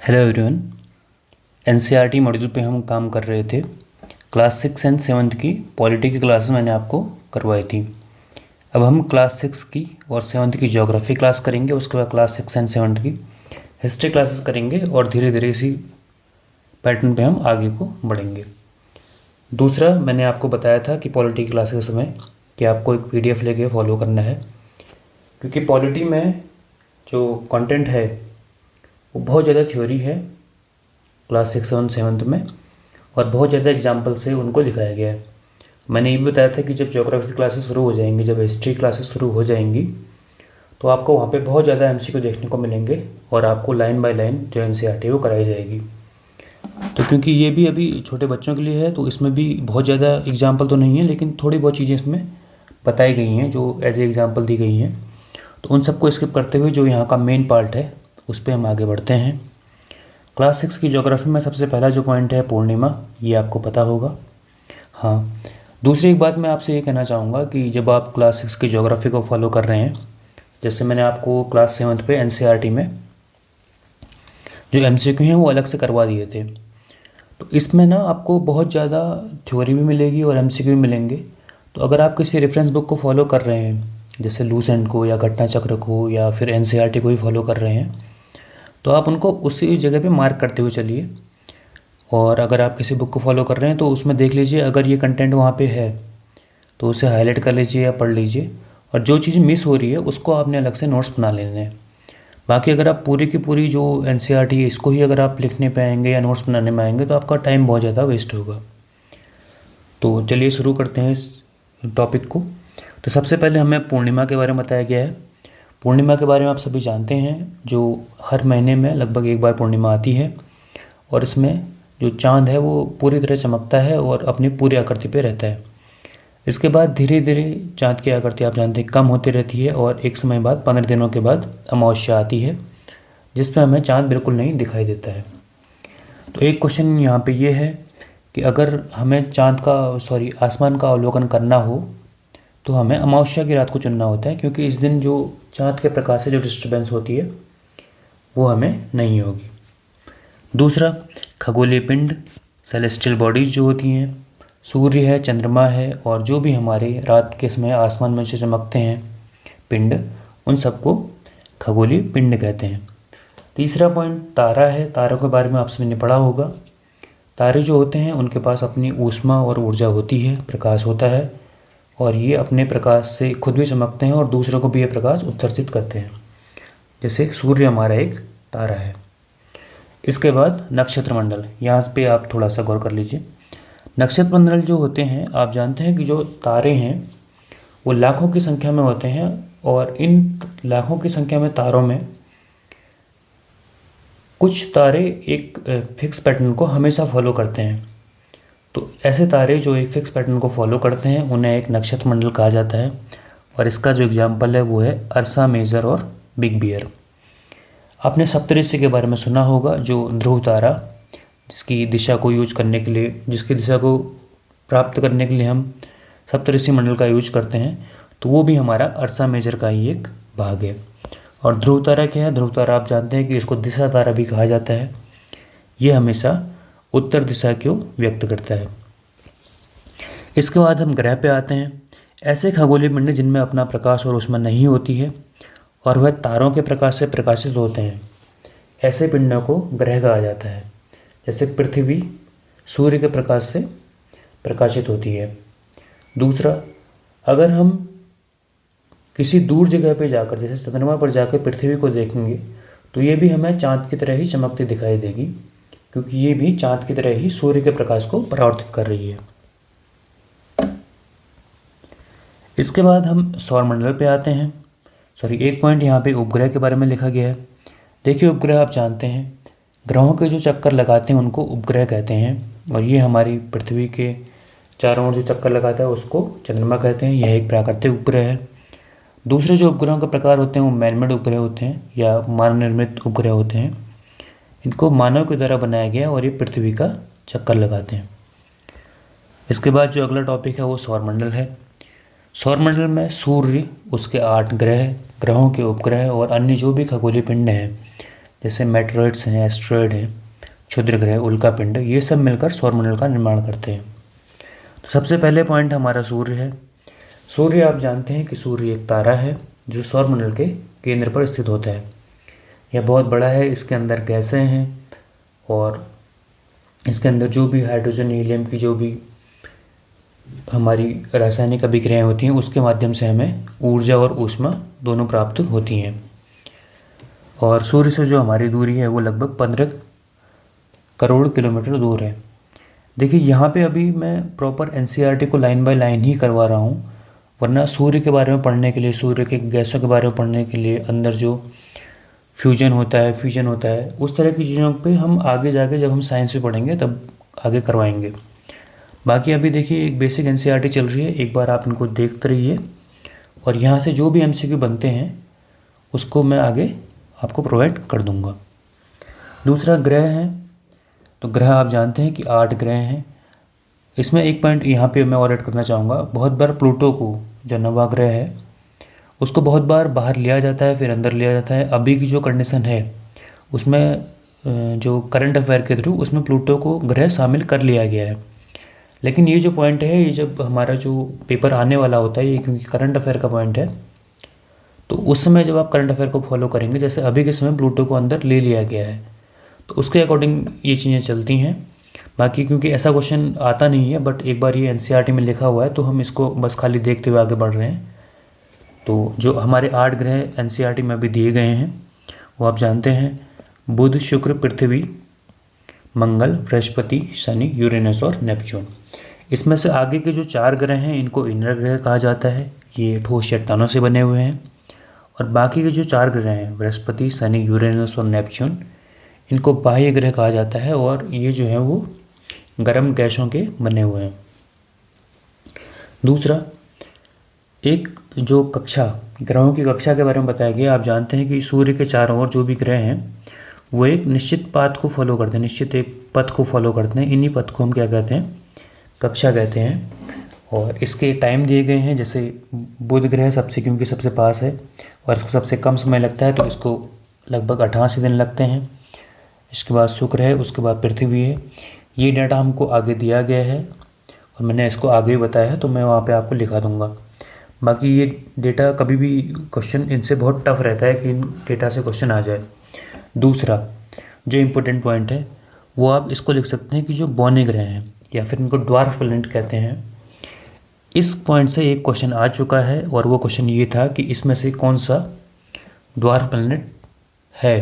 Hello everyone. NCERT module पे हम काम कर रहे थे। क्लास 6 एंड 7 की पॉलिटी की क्लास मैंने आपको करवाई थी। अब हम क्लास 6 की और 7 की ज्योग्राफी क्लास करेंगे, उसके बाद क्लास 6 एंड 7 की हिस्ट्री क्लासेस करेंगे और धीरे धीरे इसी पैटर्न पे हम आगे को बढ़ेंगे। दूसरा, मैंने आपको बताया था कि पॉलिटी की क्लास के समय कि आपको एक पीडीएफ लेके फॉलो करना है, क्योंकि पॉलिटी में जो कंटेंट है वो बहुत ज़्यादा थ्योरी है क्लास 6 और 7 में, और बहुत ज़्यादा एग्जाम्पल से उनको दिखाया गया है। मैंने ये भी बताया था कि जब ज्योग्राफी क्लासेस शुरू हो जाएंगी, जब हिस्ट्री क्लासेस शुरू हो जाएंगी, तो आपको वहाँ पे बहुत ज़्यादा एमसीक्यू देखने को मिलेंगे और आपको लाइन बाय लाइन जो एनसीईआरटी है वो कराई जाएगी। तो क्योंकि ये भी अभी छोटे बच्चों के लिए है, तो इसमें भी बहुत ज़्यादा एग्जाम्पल तो नहीं है, लेकिन थोड़ी बहुत चीज़ें इसमें बताई गई हैं जो एज ए एग्जाम्पल दी गई हैं। तो उन सबको स्किप करते हुए जो यहाँ का मेन पार्ट है उस पर हम आगे बढ़ते हैं। क्लास 6 की ज्योग्राफी में सबसे पहला जो पॉइंट है पूर्णिमा, ये आपको पता होगा। हाँ, दूसरी एक बात मैं आपसे ये कहना चाहूँगा कि जब आप क्लास 6 की ज्योग्राफी को फॉलो कर रहे हैं, जैसे मैंने आपको क्लास 7 पे एनसीईआरटी में जो एमसीक्यू हैं वो अलग से करवा दिए थे, तो इसमें ना आपको बहुत ज़्यादा थ्योरी भी मिलेगी और एमसीक्यू भी मिलेंगे। तो अगर आप किसी रेफरेंस बुक को फॉलो कर रहे हैं, जैसे लूसेंट को या घटना चक्र को या फिर एनसीईआरटी को ही फॉलो कर रहे हैं, तो आप उनको उसी जगह पे मार्क करते हुए चलिए। और अगर आप किसी बुक को फॉलो कर रहे हैं तो उसमें देख लीजिए, अगर ये कंटेंट वहाँ पे है तो उसे हाईलाइट कर लीजिए या पढ़ लीजिए, और जो चीज़ मिस हो रही है उसको आपने अलग से नोट्स बना लेने हैं। बाकी अगर आप पूरी की पूरी जो एनसीईआरटी है इसको ही अगर आप लिखने पे आएंगे या नोट्स बनाने में आएंगे तो आपका टाइम बहुत ज़्यादा वेस्ट होगा। तो चलिए शुरू करते हैं इस टॉपिक को। तो सबसे पहले हमें पूर्णिमा के बारे में बताया गया है। पूर्णिमा के बारे में आप सभी जानते हैं, जो हर महीने में लगभग एक बार पूर्णिमा आती है, और इसमें जो चाँद है वो पूरी तरह चमकता है और अपनी पूरी आकृति पे रहता है। इसके बाद धीरे धीरे चाँद की आकृति आप जानते हैं कम होती रहती है, और एक समय बाद 15 दिनों के बाद अमावस्या आती है, जिसमें हमें चाँद बिल्कुल नहीं दिखाई देता है। तो एक क्वेश्चन यहाँ पे ये है कि अगर हमें आसमान का अवलोकन करना हो तो हमें अमावस्या की रात को चुनना होता है, क्योंकि इस दिन जो चाँद के प्रकाश से जो डिस्टर्बेंस होती है वो हमें नहीं होगी। दूसरा, खगोलीय पिंड, सेलेस्टियल बॉडीज़ जो होती हैं, सूर्य है, चंद्रमा है, और जो भी हमारे रात के समय आसमान में से चमकते हैं पिंड, उन सबको खगोलीय पिंड कहते हैं। तीसरा पॉइंट तारा है। तारों के बारे में आप सभी ने पढ़ा होगा। तारे जो होते हैं उनके पास अपनी ऊष्मा और ऊर्जा होती है, प्रकाश होता है, और ये अपने प्रकाश से खुद भी चमकते हैं और दूसरों को भी ये प्रकाश उत्सर्जित करते हैं, जैसे सूर्य हमारा एक तारा है। इसके बाद नक्षत्र मंडल, यहाँ पे आप थोड़ा सा गौर कर लीजिए। नक्षत्र मंडल जो होते हैं, आप जानते हैं कि जो तारे हैं वो लाखों की संख्या में होते हैं, और इन लाखों की संख्या में तारों में कुछ तारे एक फिक्स पैटर्न को हमेशा फॉलो करते हैं। तो ऐसे तारे जो एक फिक्स पैटर्न को फॉलो करते हैं उन्हें एक नक्षत्र मंडल कहा जाता है, और इसका जो एग्जाम्पल है वो है अर्सा मेजर और बिग बियर। आपने सप्तऋषि के बारे में सुना होगा, जो ध्रुव तारा जिसकी दिशा को यूज करने के लिए, जिसकी दिशा को प्राप्त करने के लिए हम सप्तऋषि मंडल का यूज करते हैं, तो वो भी हमारा अर्सा मेजर का ही एक भाग है। और ध्रुव तारा क्या है? ध्रुव तारा आप जानते हैं कि इसको दिशा तारा भी कहा जाता है। ये हमेशा उत्तर दिशा को व्यक्त करता है। इसके बाद हम ग्रह पे आते हैं। ऐसे खगोलीय पिंड जिनमें अपना प्रकाश और ऊष्मा नहीं होती है और वह तारों के प्रकाश से प्रकाशित होते हैं, ऐसे पिंडों को ग्रह कहा जाता है। जैसे पृथ्वी सूर्य के प्रकाश से प्रकाशित होती है। दूसरा, अगर हम किसी दूर जगह पे जाकर, जैसे चंद्रमा पर जाकर पृथ्वी को देखेंगे, तो ये भी हमें चाँद की तरह ही चमकती दिखाई देगी, क्योंकि ये भी चाँद की तरह ही सूर्य के प्रकाश को परावर्तित कर रही है। इसके बाद हम सौरमंडल पे आते हैं। एक पॉइंट यहाँ पे उपग्रह के बारे में लिखा गया है। देखिए, उपग्रह आप जानते हैं ग्रहों के जो चक्कर लगाते हैं उनको उपग्रह कहते हैं, और ये हमारी पृथ्वी के चारों ओर जो चक्कर लगाता है उसको चंद्रमा कहते हैं। यह एक प्राकृतिक उपग्रह है। दूसरे जो उपग्रहों के प्रकार होते हैं वो मैनमेड उपग्रह होते हैं या मानव निर्मित उपग्रह होते हैं। इनको मानव के द्वारा बनाया गया और ये पृथ्वी का चक्कर लगाते हैं। इसके बाद जो अगला टॉपिक है वो सौरमंडल है। सौरमंडल में सूर्य, उसके 8 ग्रह, ग्रहों के उपग्रह और अन्य जो भी खगोलीय पिंड हैं जैसे मेटेरॉइड्स हैं, एस्ट्रॉयड हैं, क्षुद्र ग्रह, उल्कापिंड, ये सब मिलकर सौरमंडल का निर्माण करते हैं। तो सबसे पहले पॉइंट हमारा सूर्य है। सूर्य आप जानते हैं कि सूर्य एक तारा है जो सौरमंडल के केंद्र पर स्थित होता है। यह बहुत बड़ा है, इसके अंदर गैसें हैं और इसके अंदर जो भी हाइड्रोजन, हीलियम की जो भी हमारी रासायनिक अभिक्रियाएँ होती हैं उसके माध्यम से हमें ऊर्जा और ऊष्मा दोनों प्राप्त होती हैं। और सूर्य से जो हमारी दूरी है वो लगभग 15 करोड़ किलोमीटर दूर है। देखिए यहाँ पे अभी मैं प्रॉपर एनसीईआरटी को लाइन बाय लाइन ही करवा रहा हूँ, वरना सूर्य के बारे में पढ़ने के लिए, सूर्य के गैसों के बारे में पढ़ने के लिए, अंदर जो फ्यूजन होता है, फ्यूजन होता है, उस तरह की चीज़ों पे हम आगे जाके जब हम साइंस में पढ़ेंगे तब आगे करवाएंगे। बाकी अभी देखिए एक बेसिक एनसीईआरटी चल रही है, एक बार आप इनको देखते रहिए और यहाँ से जो भी एमसीक्यू बनते हैं उसको मैं आगे आपको प्रोवाइड कर दूँगा। दूसरा ग्रह है, तो ग्रह आप जानते हैं कि 8 ग्रह हैं। इसमें एक पॉइंट यहाँ पे मैं और ऐड करना चाहूँगा, बहुत बार प्लूटो को, जो नवा ग्रह है, उसको बहुत बार बाहर लिया जाता है फिर अंदर लिया जाता है। अभी की जो कंडीशन है उसमें जो करंट अफेयर के थ्रू उसमें प्लूटो को ग्रह शामिल कर लिया गया है। लेकिन ये जो पॉइंट है, ये जब हमारा जो पेपर आने वाला होता है, ये क्योंकि करंट अफेयर का पॉइंट है, तो उस समय जब आप करंट अफेयर को फॉलो करेंगे, जैसे अभी के समय प्लूटो को अंदर ले लिया गया है, तो उसके अकॉर्डिंग ये चीज़ें चलती हैं। बाकी क्योंकि ऐसा क्वेश्चन आता नहीं है, बट एक बार ये एनसीईआरटी में लिखा हुआ है तो हम इसको बस खाली देखते हुए आगे बढ़ रहे हैं। तो जो हमारे 8 ग्रह एनसीईआरटी में अभी दिए गए हैं वो आप जानते हैं, बुध, शुक्र, पृथ्वी, मंगल, बृहस्पति, शनि, यूरेनस और नेपच्यून। इसमें से आगे के जो 4 ग्रह हैं इनको इनर ग्रह कहा जाता है, ये ठोस चट्टानों से बने हुए हैं। और बाकी के जो 4 ग्रह हैं, बृहस्पति, शनि, यूरेनस और नेपच्यून, इनको बाह्य ग्रह कहा जाता है और ये जो है वो गर्म गैसों के बने हुए हैं। दूसरा, एक जो कक्षा, ग्रहों की कक्षा के बारे में बताया गया। आप जानते हैं कि सूर्य के चारों ओर जो भी ग्रह हैं वो एक निश्चित पाथ को फॉलो करते हैं, निश्चित एक पथ को फॉलो करते हैं। इन्हीं पथ को हम क्या कहते हैं, कक्षा कहते हैं। और इसके टाइम दिए गए हैं, जैसे बुध ग्रह सबसे, क्योंकि सबसे पास है और इसको सबसे कम समय लगता है, तो इसको लगभग 88 दिन लगते हैं। इसके बाद शुक्र है, उसके बाद पृथ्वी है। ये डाटा हमको आगे दिया गया है और मैंने इसको आगे भी बताया है, तो मैं वहाँ पे आपको लिखा दूँगा। बाकी ये डेटा कभी भी क्वेश्चन इनसे बहुत टफ रहता है कि इन डेटा से क्वेश्चन आ जाए। दूसरा जो इम्पोर्टेंट पॉइंट है वो आप इसको लिख सकते हैं कि जो बौने ग्रह हैं या फिर इनको ड्वार्फ प्लैनेट कहते हैं, इस पॉइंट से एक क्वेश्चन आ चुका है और वो क्वेश्चन ये था कि इसमें से कौन सा ड्वार्फ प्लैनेट है।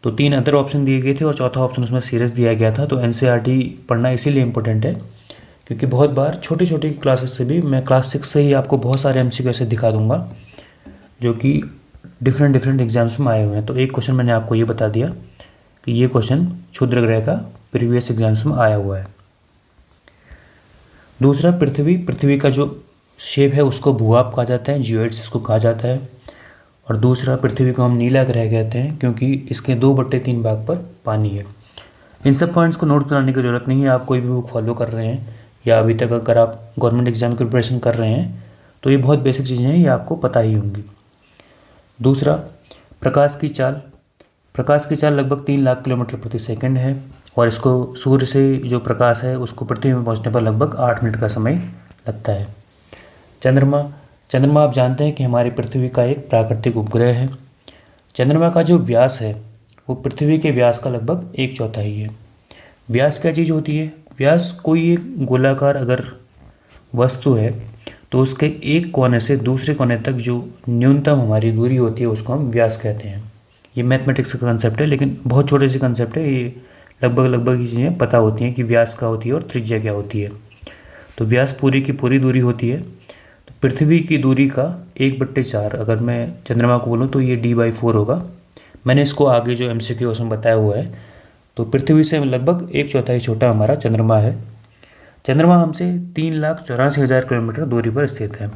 तो 3 अदर ऑप्शन दिए गए थे और चौथा ऑप्शन उसमें सीरियस दिया गया था। तो एनसीईआरटी पढ़ना इसीलिए इम्पोर्टेंट है क्योंकि बहुत बार छोटी छोटी क्लासेस से भी, मैं क्लास 6 से ही आपको बहुत सारे एमसीक्यू ऐसे दिखा दूंगा जो कि डिफरेंट एग्जाम्स में आए हुए हैं। तो एक क्वेश्चन मैंने आपको ये बता दिया कि ये क्वेश्चन क्षुद्र ग्रह का प्रीवियस एग्जाम्स में आया हुआ है। दूसरा, पृथ्वी का जो शेप है उसको भूभाग कहा जाता है, जियोइड्स इसको कहा जाता है। और दूसरा, पृथ्वी को हम नीला ग्रह कहते हैं क्योंकि इसके 2/3 भाग पर पानी है। इन सब पॉइंट्स को नोट बनाने की ज़रूरत नहीं है, आप कोई भी बुक फॉलो कर रहे हैं या अभी तक अगर आप गवर्नमेंट एग्जाम की प्रिपरेशन कर रहे हैं तो ये बहुत बेसिक चीज़ें हैं, ये आपको पता ही होंगी। दूसरा, प्रकाश की चाल लगभग 3 लाख किलोमीटर प्रति सेकंड है और इसको सूर्य से जो प्रकाश है उसको पृथ्वी में पहुंचने पर लगभग 8 मिनट का समय लगता है। चंद्रमा आप जानते हैं कि हमारी पृथ्वी का एक प्राकृतिक उपग्रह है। चंद्रमा का जो व्यास है वो पृथ्वी के व्यास का लगभग 1/4 है। व्यास क्या चीज़ होती है? व्यास कोई एक गोलाकार अगर वस्तु है तो उसके एक कोने से दूसरे कोने तक जो न्यूनतम हमारी दूरी होती है उसको हम व्यास कहते हैं। ये मैथमेटिक्स का कंसेप्ट है, लेकिन बहुत छोटे से कंसेप्ट है, ये लगभग ये चीज़ें पता होती हैं कि व्यास क्या होती है और त्रिज्या क्या होती है। तो व्यास पूरी की पूरी दूरी होती है। तो पृथ्वी की दूरी का 1/4 अगर मैं चंद्रमा को बोलूँ तो ये d/4 होगा। मैंने इसको आगे जो MCQ उसमें बताया हुआ है। तो पृथ्वी से लगभग 1/4 छोटा हमारा चंद्रमा है। चंद्रमा हमसे 3,84,000 किलोमीटर दूरी पर स्थित है।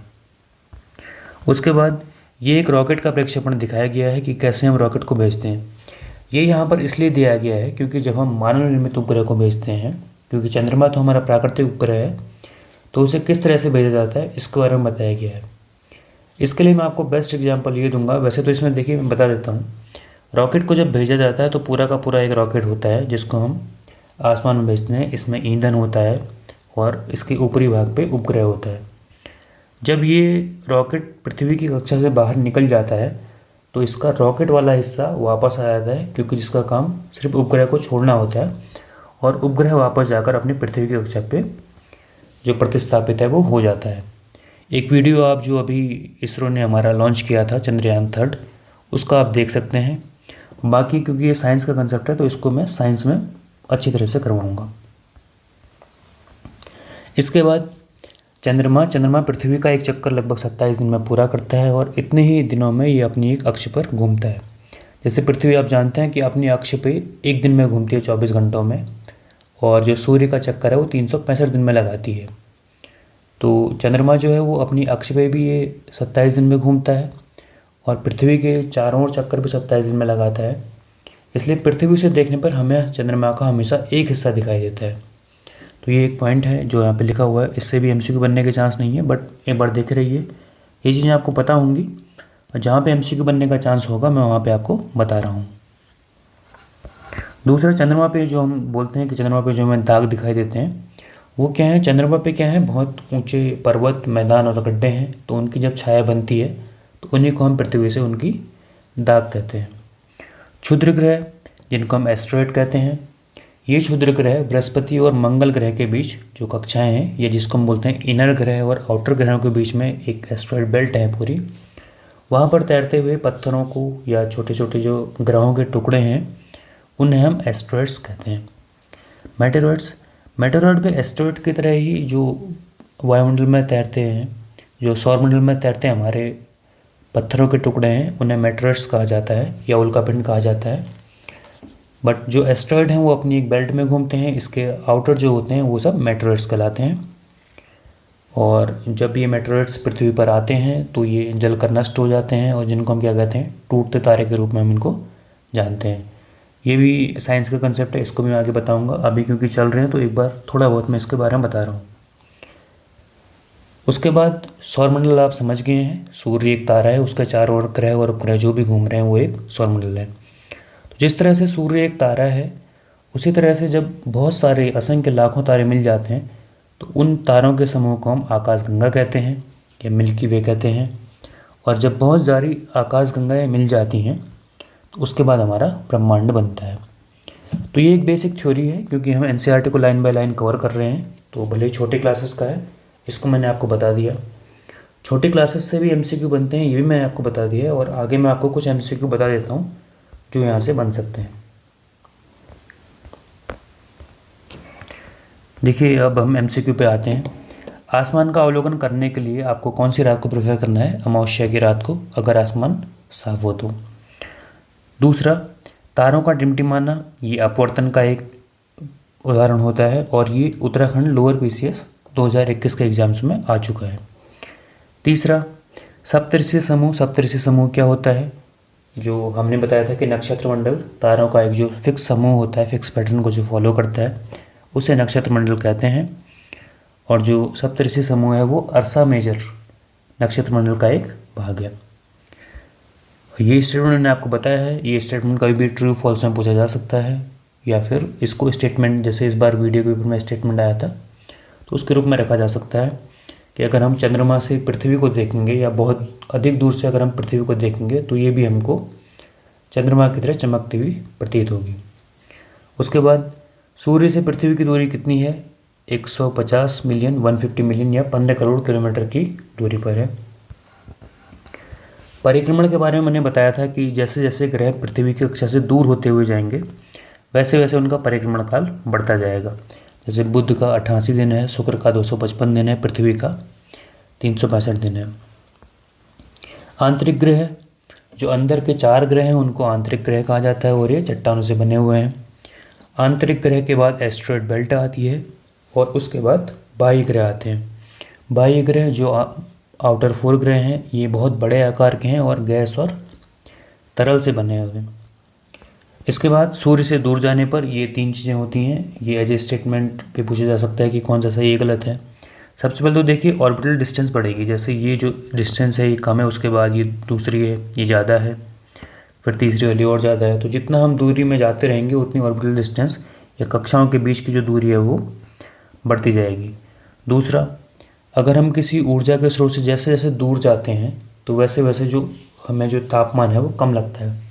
उसके बाद ये एक रॉकेट का प्रक्षेपण दिखाया गया है कि कैसे हम रॉकेट को भेजते हैं। ये यहाँ पर इसलिए दिया गया है क्योंकि जब हम मानव निर्मित उपग्रह को भेजते हैं, क्योंकि चंद्रमा तो हमारा प्राकृतिक उपग्रह है, तो उसे किस तरह से भेजा जाता है इसके बारे में बताया गया है। इसके लिए मैं आपको बेस्ट एग्जाम्पल ये दूंगा। वैसे तो इसमें देखिए मैं बता देता हूँ, रॉकेट को जब भेजा जाता है तो पूरा का पूरा एक रॉकेट होता है जिसको हम आसमान में भेजते हैं। इसमें ईंधन होता है और इसके ऊपरी भाग पे उपग्रह होता है। जब ये रॉकेट पृथ्वी की कक्षा से बाहर निकल जाता है तो इसका रॉकेट वाला हिस्सा वापस आ जाता है, क्योंकि जिसका काम सिर्फ उपग्रह को छोड़ना होता है और उपग्रह वापस जाकर अपनी पृथ्वी की कक्षा पे जो प्रतिस्थापित है वो हो जाता है। एक वीडियो आप जो अभी इसरो ने हमारा लॉन्च किया था चंद्रयान 3, उसका आप देख सकते हैं। बाकी क्योंकि ये साइंस का कंसेप्ट है तो इसको मैं साइंस में अच्छी तरह से करवाऊँगा। इसके बाद चंद्रमा पृथ्वी का एक चक्कर लगभग 27 दिन में पूरा करता है और इतने ही दिनों में ये अपनी एक अक्ष पर घूमता है। जैसे पृथ्वी आप जानते हैं कि अपनी अक्ष पे एक दिन में घूमती है 24 घंटों में, और जो सूर्य का चक्कर है वो 365 दिन में लगाती है। तो चंद्रमा जो है वो अपनी अक्ष पे भी ये 27 दिन में घूमता है और पृथ्वी के चारों ओर चक्कर भी 27 दिन में लगाता है। इसलिए पृथ्वी से देखने पर हमें चंद्रमा का हमेशा एक हिस्सा दिखाई देता है। तो ये एक पॉइंट है जो यहाँ पे लिखा हुआ है। इससे भी एमसीक्यू बनने के चांस नहीं है, बट एक बार देख रहिए, ये चीज़ें आपको पता होंगी और जहाँ पे एमसीक्यू बनने का चांस होगा मैं वहाँ पे आपको बता रहा हूँ। दूसरा, चंद्रमा पे जो हम बोलते हैं कि चंद्रमा पे जो हमें दाग दिखाई देते हैं वो क्या है, चंद्रमा पे क्या है, बहुत ऊंचे पर्वत, मैदान और गड्ढे हैं, तो उनकी जब छाया बनती है तो उन्हीं को हम पृथ्वी से उनकी दाग कहते हैं। क्षुद्र ग्रह जिनको हम एस्ट्रॉयड कहते हैं, ये क्षुद्र ग्रह बृहस्पति और मंगल ग्रह के बीच जो कक्षाएं हैं, ये जिसको हम बोलते हैं इनर ग्रह और आउटर ग्रहों के बीच में एक एस्ट्रॉयड बेल्ट है पूरी, वहाँ पर तैरते हुए पत्थरों को या छोटे छोटे जो ग्रहों के टुकड़े हैं उन्हें हम एस्ट्रॉयड्स कहते हैं। मेटेरॉइड भी एस्ट्रॉयड की तरह ही जो वायुमंडल में तैरते हैं, जो सौरमंडल में तैरते हैं, हमारे पत्थरों के टुकड़े हैं, उन्हें मेटेरॉइड्स कहा जाता है या उल्कापिंड कहा जाता है। बट जो एस्ट्रॉयड हैं वो अपनी एक बेल्ट में घूमते हैं, इसके आउटर जो होते हैं वो सब मेटेरॉइड्स कहलाते हैं। और जब ये मेटेरॉइड्स पृथ्वी पर आते हैं तो ये जलकर नष्ट हो जाते हैं और जिनको हम क्या कहते हैं, टूटते तारे के रूप में हम इनको जानते हैं। ये भी साइंस का कंसेप्ट है, इसको भी मैं आगे बताऊंगा। अभी क्योंकि चल रहे हैं तो एक बार थोड़ा बहुत मैं इसके बारे में बता रहा हूँ। उसके बाद सौरमंडल आप समझ गए हैं, सूर्य एक तारा है, उसके चारों ओर ग्रह और उपग्रह जो भी घूम रहे हैं वो एक सौरमंडल है। तो जिस तरह से सूर्य एक तारा है, उसी तरह से जब बहुत सारे असंख्य लाखों तारे मिल जाते हैं तो उन तारों के समूह को हम आकाशगंगा कहते हैं या मिल्की वे कहते हैं। और जब बहुत सारी आकाशगंगाएँ मिल जाती हैं तो उसके बाद हमारा ब्रह्मांड बनता है। तो ये एक बेसिक थ्योरी है, क्योंकि हम एनसीईआरटी को लाइन बाय लाइन कवर कर रहे हैं तो भले ही छोटे क्लासेस का है, इसको मैंने आपको बता दिया। छोटे क्लासेस से भी एमसीक्यू बनते हैं, ये भी मैंने आपको बता दिया है, और आगे मैं आपको कुछ एमसीक्यू बता देता हूँ जो यहाँ से बन सकते हैं। देखिए, अब हम एमसीक्यू पे आते हैं। आसमान का अवलोकन करने के लिए आपको कौन सी रात को प्रेफर करना है? अमावस्या की रात को, अगर आसमान साफ हो तो। दूसरा, तारों का टिमटिमाना, ये अपवर्तन का एक उदाहरण होता है और ये उत्तराखंड लोअर पीसीएस 2021 के एग्जाम्स में आ चुका है। तीसरा, सप्तऋषि समूह क्या होता है? जो हमने बताया था कि नक्षत्र मंडल तारों का एक जो फिक्स समूह होता है, फिक्स पैटर्न को जो फॉलो करता है, उसे नक्षत्र मंडल कहते हैं। और जो सप्तऋषि समूह है वो अर्सा मेजर नक्षत्र मंडल का एक भाग है। ये स्टेटमेंट मैंने आपको बताया है, ये स्टेटमेंट कभी भी ट्रू फॉल्स में पूछा जा सकता है, या फिर इसको स्टेटमेंट, जैसे इस बार वीडियो के ऊपर में स्टेटमेंट आया था तो उसके रूप में रखा जा सकता है कि अगर हम चंद्रमा से पृथ्वी को देखेंगे या बहुत अधिक दूर से अगर हम पृथ्वी को देखेंगे तो ये भी हमको चंद्रमा की तरह चमकती हुई प्रतीत होगी। उसके बाद, सूर्य से पृथ्वी की दूरी कितनी है? 150 मिलियन, 150 मिलियन या 15 करोड़ किलोमीटर की दूरी पर है। परिक्रमण के बारे में मैंने बताया था कि जैसे जैसे ग्रह पृथ्वी की कक्षा से दूर होते हुए जाएंगे वैसे वैसे उनका परिक्रमण काल बढ़ता जाएगा। जैसे बुध का 88 दिन है, शुक्र का 255 दिन है, पृथ्वी का 365 दिन है। आंतरिक ग्रह, जो अंदर के 4 ग्रह हैं उनको आंतरिक ग्रह कहा जाता है और ये चट्टानों से बने हुए हैं। आंतरिक ग्रह के बाद एस्ट्रॉयड बेल्ट आती है और उसके बाद बाह्य ग्रह आते हैं। बाह्य ग्रह जो आउटर 4 ग्रह हैं, ये बहुत बड़े आकार के हैं और गैस और तरल से बने हुए हैं। इसके बाद सूर्य से दूर जाने पर ये 3 चीज़ें होती हैं। ये एज ए स्टेटमेंट पे पूछा जा सकता है कि कौन सा सही है, गलत है। सबसे पहले तो देखिए ऑर्बिटल डिस्टेंस बढ़ेगी, जैसे ये जो डिस्टेंस है ये कम है, उसके बाद ये दूसरी है, ये ज़्यादा है। फिर तीसरी वाली और ज़्यादा है। तो जितना हम दूरी में जाते रहेंगे उतनी ऑर्बिटल डिस्टेंस या कक्षाओं के बीच की जो दूरी है वो बढ़ती जाएगी। दूसरा, अगर हम किसी ऊर्जा के स्रोत से जैसे जैसे दूर जाते हैं तो वैसे वैसे जो हमें जो तापमान है वो कम लगता है।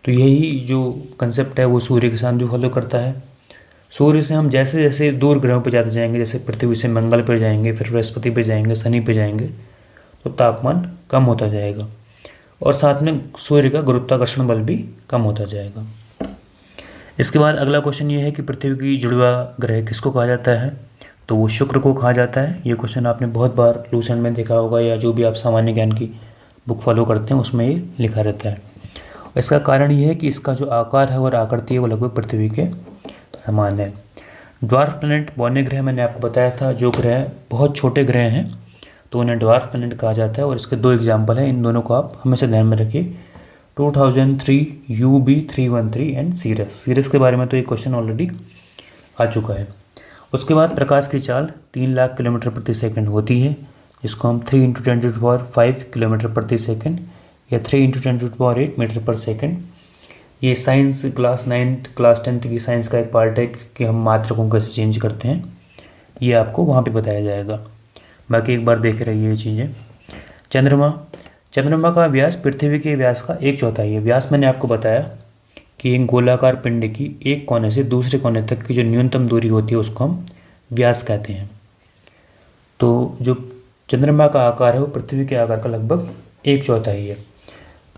तो यही जो कंसेप्ट है वो सूर्य के साथ भी फॉलो करता है। सूर्य से हम जैसे जैसे दूर ग्रहों पर जाते जाएंगे, जैसे पृथ्वी से मंगल पर जाएंगे, फिर बृहस्पति पर जाएंगे, शनि पर जाएंगे, तो तापमान कम होता जाएगा और साथ में सूर्य का गुरुत्वाकर्षण बल भी कम होता जाएगा। इसके बाद अगला क्वेश्चन ये है कि पृथ्वी की जुड़वा ग्रह किसको कहा जाता है? तो वो शुक्र को कहा जाता है। ये क्वेश्चन आपने बहुत बार लूसेंट में देखा होगा या जो भी आप सामान्य ज्ञान की बुक फॉलो करते हैं उसमें ये लिखा रहता है। इसका कारण ये है कि इसका जो आकार है और आकृति है वो लगभग पृथ्वी के समान है। ड्वार्फ प्लैनेट बौने ग्रह मैंने आपको बताया था, जो ग्रह बहुत छोटे ग्रह हैं तो उन्हें ड्वार्फ प्लैनेट कहा जाता है और इसके 2 एग्जाम्पल हैं। इन दोनों को आप हमेशा ध्यान में रखिए, 2003 UB313 एंड सीरस। सीरस के बारे में तो एक क्वेश्चन ऑलरेडी आ चुका है। उसके बाद प्रकाश की चाल 3 लाख किलोमीटर प्रति सेकंड होती है, जिसको हम 3 × 10⁵ किलोमीटर प्रति सेकंड या 3 × 10⁸ मीटर पर सेकंड। ये science class 9th class 10th की साइंस का एक पार्ट है कि हम मात्रकों कैसे चेंज करते हैं, ये आपको वहाँ पे बताया जाएगा। बाकी एक बार देख रहिए ये चीज़ें। चंद्रमा का व्यास पृथ्वी के व्यास का 1/4 है। व्यास मैंने आपको बताया कि एक गोलाकार पिंड की एक कोने से दूसरे कोने तक की जो न्यूनतम दूरी होती है उसको हम व्यास कहते हैं। तो जो चंद्रमा का आकार है वो पृथ्वी के आकार का लगभग 1/4 ही है।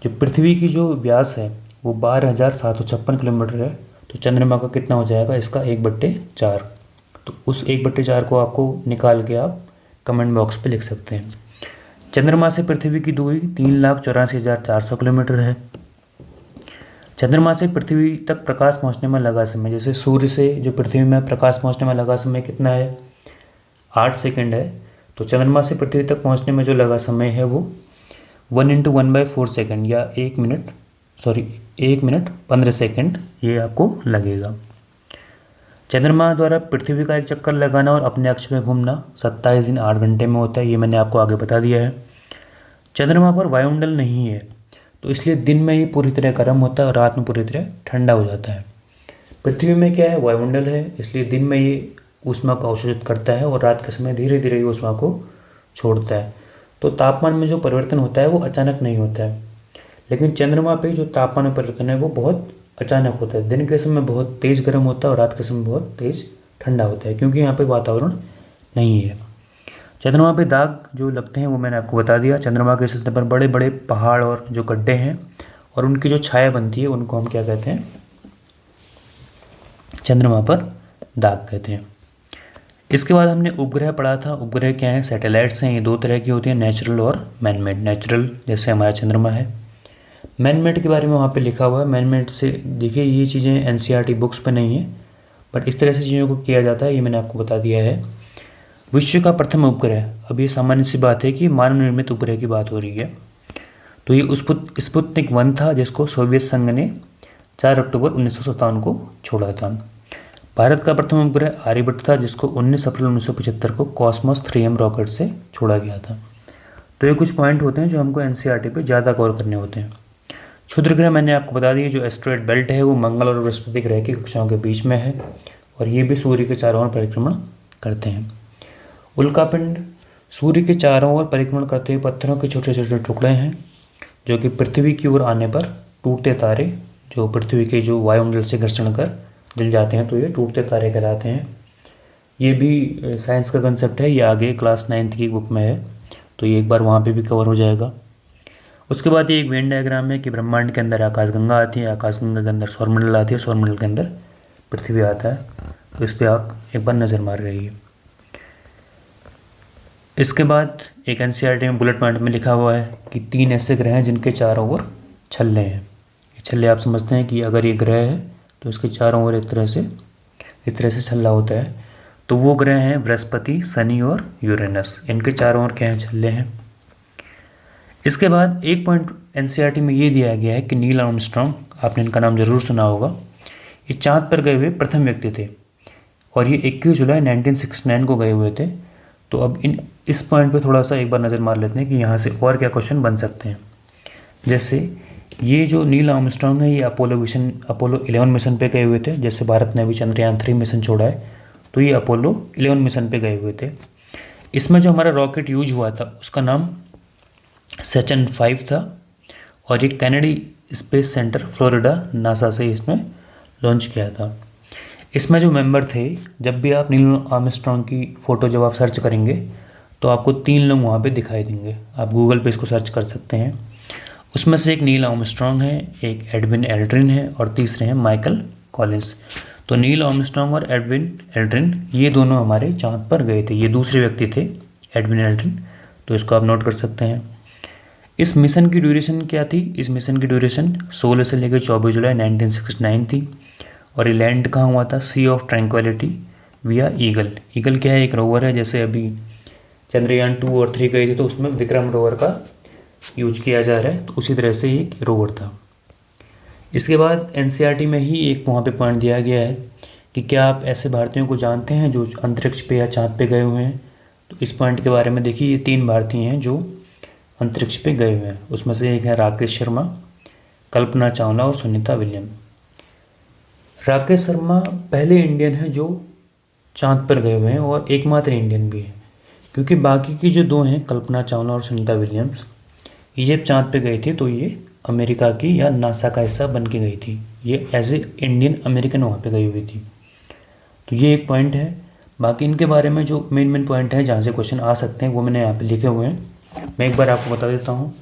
जो पृथ्वी की जो व्यास है वो 12,756 किलोमीटर है, तो चंद्रमा का कितना हो जाएगा? इसका 1/4। तो उस 1/4 को आपको निकाल के आप कमेंट बॉक्स पे लिख सकते हैं। चंद्रमा से पृथ्वी की दूरी 3,84,400 किलोमीटर है। चंद्रमा से पृथ्वी तक प्रकाश पहुंचने में लगा समय, जैसे सूर्य से जो पृथ्वी में प्रकाश पहुंचने में लगा समय कितना है? 8 सेकंड है। तो चंद्रमा से पृथ्वी तक पहुंचने में जो लगा समय है वो 1 × 1/4 सेकंड या 1 मिनट 15 सेकंड ये आपको लगेगा। चंद्रमा द्वारा पृथ्वी का एक चक्कर लगाना और अपने अक्ष में घूमना 27 दिन 8 घंटे में होता है, ये मैंने आपको आगे बता दिया है। चंद्रमा पर वायुमंडल नहीं है, तो इसलिए दिन में ये पूरी तरह गर्म होता है और रात में पूरी तरह ठंडा हो जाता है। पृथ्वी में क्या है? वायुमंडल है, इसलिए दिन में ये ऊष्मा को अवशोषित करता है और रात के समय धीरे धीरे ये ऊष्मा को छोड़ता है। तो तापमान में जो परिवर्तन होता है वो अचानक नहीं होता है, लेकिन चंद्रमा पे जो तापमान में परिवर्तन है वो बहुत अचानक होता है। दिन के समय बहुत तेज़ गर्म होता है और रात के समय बहुत तेज़ ठंडा होता है, क्योंकि यहाँ पे वातावरण नहीं है। चंद्रमा पे दाग जो लगते हैं वो मैंने आपको बता दिया। चंद्रमा के सतह पर बड़े बड़े पहाड़ और जो गड्ढे हैं और उनकी जो छाया बनती है उनको हम क्या कहते हैं? चंद्रमा पर दाग कहते हैं। इसके बाद हमने उपग्रह पढ़ा था। उपग्रह क्या है? सैटेलाइट्स हैं। ये 2 तरह की होती हैं, नेचुरल और मैनमेड। नेचुरल जैसे हमारा चंद्रमा है। मैनमेड के बारे में वहाँ पे लिखा हुआ है। मैनमेड से देखिए ये चीज़ें NCERT बुक्स पे नहीं है, बट इस तरह से चीज़ों को किया जाता है, ये मैंने आपको बता दिया है। विश्व का प्रथम उपग्रह, अब ये सामान्य सी बात है कि मानव निर्मित उपग्रह की बात हो रही है। तो ये स्पुतनिक 1 था, जिसको सोवियत संघ ने 4 अक्टूबर 1957 को छोड़ा था। भारत का प्रथम उपग्रह आर्यभट्ट था, जिसको 19 अप्रैल 1975 को कॉस्मोस 3M रॉकेट से छोड़ा गया था। तो ये कुछ पॉइंट होते हैं जो हमको NCERT पे ज़्यादा कवर करने होते हैं। क्षुद्र ग्रह मैंने आपको बता दी, जो एस्ट्रॉयड बेल्ट है वो मंगल और बृहस्पति ग्रह की कक्षाओं के बीच में है और ये भी सूर्य के चारों ओर परिक्रमण करते हैं। उल्कापिंड सूर्य के चारों ओर परिक्रमण करते हुए पत्थरों के छोटे छोटे टुकड़े हैं, जो कि पृथ्वी की ओर आने पर टूटते तारे, जो पृथ्वी के जो वायुमंडल से घर्षण कर जल जाते हैं, तो ये टूटते तारे कहलाते हैं। ये भी साइंस का कंसेप्ट है, ये आगे क्लास 9th की बुक में है, तो ये एक बार वहाँ पे भी कवर हो जाएगा। उसके बाद ये एक वेन डायग्राम है कि ब्रह्मांड के अंदर आकाशगंगा आती है, आकाशगंगा के अंदर सौरमंडल आती है, सौरमंडल के अंदर पृथ्वी आता है। तो इस पर आप एक बार नज़र मार रही है। इसके बाद एक NCERT में बुलेट पॉइंट में लिखा हुआ है कि 3 ऐसे ग्रह हैं जिनके चारों ओर छल्ले हैं। ये छल्ले आप समझते हैं कि अगर ये ग्रह है तो इसके चारों ओर इस तरह से छल्ला होता है। तो वो ग्रह हैं बृहस्पति, शनि और यूरेनस। इनके चारों ओर क्या हैं? छल्ले हैं। इसके बाद एक पॉइंट NCERT में ये दिया गया है कि नील आर्मस्ट्रॉन्ग, आपने इनका नाम जरूर सुना होगा, ये चाँद पर गए हुए प्रथम व्यक्ति थे और ये 21 जुलाई 1969 को गए हुए थे। तो अब इस पॉइंट पे थोड़ा सा एक बार नज़र मार लेते हैं कि यहाँ से और क्या क्वेश्चन बन सकते हैं। जैसे ये जो नील आर्मस्ट्रांग है ये अपोलो 11 मिशन पे गए हुए थे। जैसे भारत ने अभी चंद्रयान 3 मिशन छोड़ा है, तो ये अपोलो 11 मिशन पे गए हुए थे। इसमें जो हमारा रॉकेट यूज हुआ था उसका नाम सैटर्न 5 था, और ये Kennedy space centre Florida NASA से इसमें लॉन्च किया था। इसमें जो मेंबर थे, जब भी आप नील आर्मस्ट्रांग की फ़ोटो जब आप सर्च करेंगे तो आपको 3 लोग वहाँ पे दिखाई देंगे। आप गूगल पे इसको सर्च कर सकते हैं। उसमें से एक नील आर्मस्ट्रांग है, एक एडविन एल्ड्रिन है, और तीसरे हैं माइकल कॉलिंस। तो नील आर्मस्ट्रांग और एडविन एल्ड्रिन ये दोनों हमारे चाँद पर गए थे। ये दूसरे व्यक्ति थे एडविन एल्ड्रिन, तो इसको आप नोट कर सकते हैं। इस मिशन की ड्यूरेशन क्या थी? इस मिशन की ड्यूरेशन 16 से लेकर 24 जुलाई 1969 थी। और ये लैंड कहाँ हुआ था? सी ऑफ ट्रैंक्विलिटी विया ईगल। ईगल क्या है? एक रोवर है। जैसे अभी चंद्रयान 2 और 3 गए थे तो उसमें विक्रम रोवर का यूज किया जा रहा है, तो उसी तरह से एक रोवर था। इसके बाद एनसीईआरटी में ही एक वहाँ पे पॉइंट दिया गया है कि क्या आप ऐसे भारतीयों को जानते हैं जो अंतरिक्ष पे या चाँद पे गए हुए हैं? तो इस पॉइंट के बारे में देखिए, ये 3 भारतीय हैं जो अंतरिक्ष पे गए हुए हैं। उसमें से एक है राकेश शर्मा, कल्पना चावला और सुनीता विलियम। राकेश शर्मा पहले इंडियन हैं जो चाँद पर गए हुए हैं और एकमात्र इंडियन भी है, क्योंकि बाकी की जो 2 हैं कल्पना चावला और सुनीता विलियम्स, ये जब चाँद पे गई थी तो ये अमेरिका की या नासा का हिस्सा बन के गई थी। ये एज ए इंडियन अमेरिकन वहाँ पे गई हुई थी। तो ये एक पॉइंट है। बाकी इनके बारे में जो मेन पॉइंट है जहाँ से क्वेश्चन आ सकते हैं वो मैंने यहाँ पे लिखे हुए हैं। मैं एक बार आपको बता देता हूँ।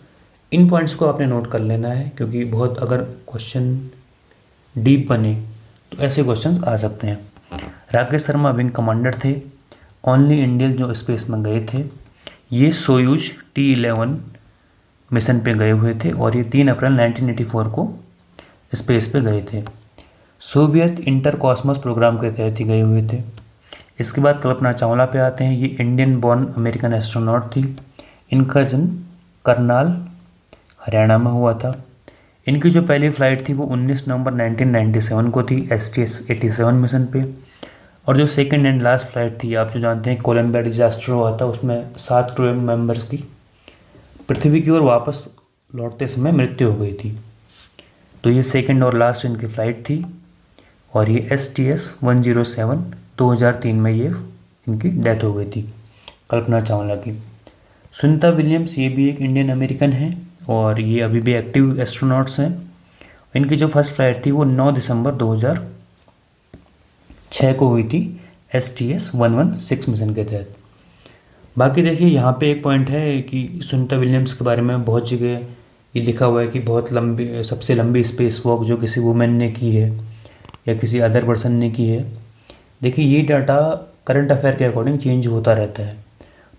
इन पॉइंट्स को आपने नोट कर लेना है, क्योंकि बहुत अगर क्वेश्चन डीप बने तो ऐसे क्वेश्चंस आ सकते हैं। राकेश शर्मा विंग कमांडर थे, ओनली इंडियन जो स्पेस में गए थे। ये सोयूज T11 मिशन पे गए हुए थे और ये 3 अप्रैल 1984 को स्पेस पे गए थे। सोवियत इंटर कॉस्मोस प्रोग्राम के तहत ही गए हुए थे। इसके बाद कल्पना चावला पे आते हैं। ये इंडियन बॉर्न अमेरिकन एस्ट्रोनॉट थी। इनका जन्म करनाल हरियाणा में हुआ था। इनकी जो पहली फ़्लाइट थी वो 19 नवंबर 1997 को थी STS-87 मिशन पे। और जो सेकंड एंड लास्ट फ्लाइट थी, आप जो जानते हैं कोलंबिया डिजास्टर हुआ था, उसमें 7 क्रू मेंबर्स की पृथ्वी की ओर वापस लौटते समय मृत्यु हो गई थी। तो ये सेकंड और लास्ट इनकी फ़्लाइट थी। और ये STS-107 2003 में ये इनकी डेथ हो गई थी, कल्पना चावला की। सुनीता विलियम्स ये भी एक इंडियन अमेरिकन है और ये अभी भी एक्टिव एस्ट्रोनॉट्स हैं। इनकी जो फर्स्ट फ्लाइट थी वो 9 दिसंबर 2006 को हुई थी STS-116 मिशन के तहत। बाकी देखिए, यहाँ पे एक पॉइंट है कि सुनीता विलियम्स के बारे में बहुत जगह ये लिखा हुआ है कि बहुत लंबी, सबसे लंबी स्पेस वॉक जो किसी वुमेन ने की है या किसी अदर पर्सन ने की है। देखिए, ये डाटा करंट अफेयर के अकॉर्डिंग चेंज होता रहता है।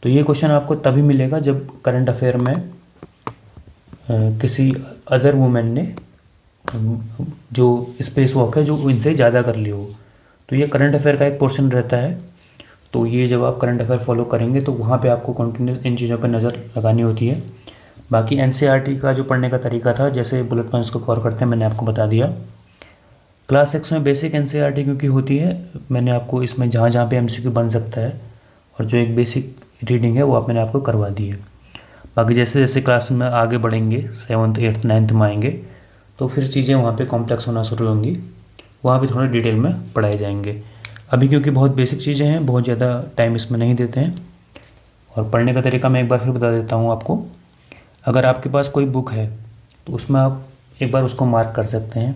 तो ये क्वेश्चन आपको तभी मिलेगा जब करंट अफेयर में किसी अदर वुमेन ने जो स्पेस वॉक है जो इनसे ज़्यादा कर ली हो। तो ये करंट अफेयर का एक पोर्शन रहता है। तो ये जब आप करंट अफेयर फॉलो करेंगे तो वहाँ पे आपको कंटिन्यूस इन चीज़ों पर नज़र लगानी होती है। बाकी एनसीईआरटी का जो पढ़ने का तरीका था, जैसे बुलेट पॉइंट्स को कवर करते हैं, मैंने आपको बता दिया। क्लास 6 में बेसिक एनसीईआरटी क्योंकि होती है, मैंने आपको इसमें जहाँ जहाँ पे एमसीक्यू बन सकता है और जो एक बेसिक रीडिंग है वो मैंने आपको करवा दी है। बाकी जैसे जैसे क्लास में आगे बढ़ेंगे, 7th 8th 9th में आएंगे, तो फिर चीज़ें वहाँ पे कॉम्प्लेक्स होना शुरू होंगी, वहाँ पे थोड़ा डिटेल में पढ़ाए जाएंगे। अभी क्योंकि बहुत बेसिक चीज़ें हैं, बहुत ज़्यादा टाइम इसमें नहीं देते हैं। और पढ़ने का तरीका मैं एक बार फिर बता देता हूँ आपको। अगर आपके पास कोई बुक है तो उसमें आप एक बार उसको मार्क कर सकते हैं,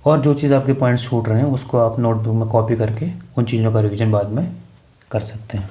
और जो चीज़ आपके पॉइंट्स छूट रहे हैं उसको आप नोटबुक में कॉपी करके उन चीज़ों का रिवीजन बाद में कर सकते हैं।